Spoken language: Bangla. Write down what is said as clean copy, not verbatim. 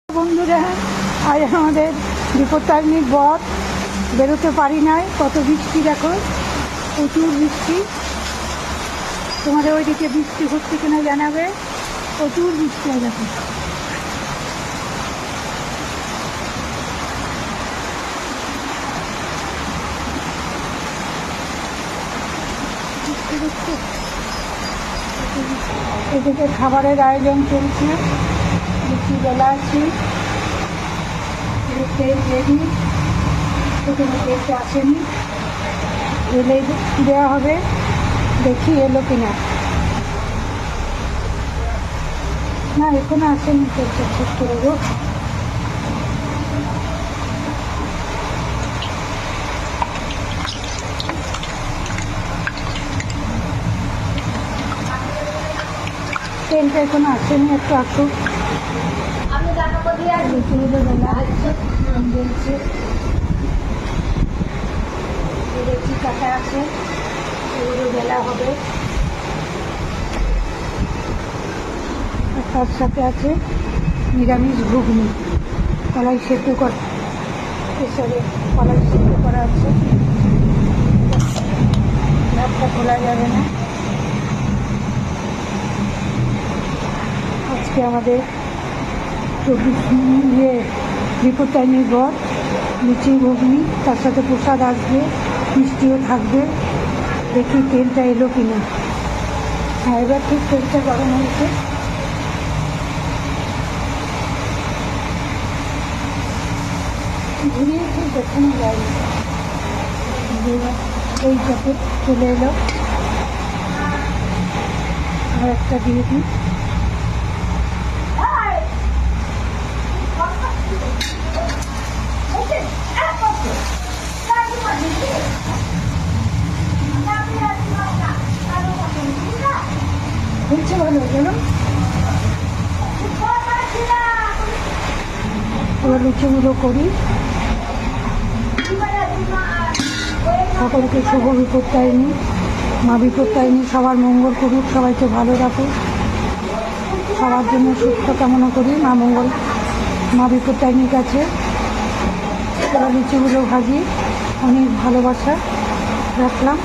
বন্ধুরা, আজ আমাদের বিপত্তারিণীর বর বেরোতে পারি নাই। কত বৃষ্টি দেখো, প্রচুর বৃষ্টি। তোমাদের ওইদিকে বৃষ্টি হচ্ছে কিনা জানাবে। প্রচুর বৃষ্টি দেখো। এদিকে খাবারের আয়োজন চলছে। লুচি বেলা আছে, তেল রেডি। প্রথমে তেলটা আসেনি, এলে দেওয়া হবে। দেখি এলো কিনা। না, এখনো আসেনি। তেলটা ঠিক করে দেবো। তেলটা এখনো আসেনি, একটু আসুক। লুচিগুলো বেলা হচ্ছে, বেলছে। লুচি কাটা আছে, এগুলো বেলা হবে। তার সাথে আছে নিরামিষ ঘুগনি, কলাই সেদ্ধ করা। প্রেসারে কলাই সেদ্ধ করা আছে। ভাতটা খোলা যাবে না। আজকে আমাদের 24 বিপত্তারিণীর বর, লুচি ঘুগনি, তার সাথে প্রসাদ আসবে, মিষ্টিও থাকবে। দেখি তেলটা এলো কিনা। হ্যাঁ, এবার ঠিক তেলটা গরম হয়েছে। ঘুরিয়ে ঠিক দেখানো যায়। এই যাতে চলে এলো। আর একটা দিয়ে দিই। হচ্ছে ভালো গেল। এবার লুচিগুলো করি। সকলকে শুভ বিপত্তারিণী। মা বিপত্তারিণী সবার মঙ্গল করুক, সবাইকে ভালো রাখুক, সবার জন্য সুস্থ কামনা করি মা মঙ্গল, মা বিপত্তারিণীর কাছে। এবার লুচিগুলো ভাজি, অনেক ভালোবাসা রাখলাম।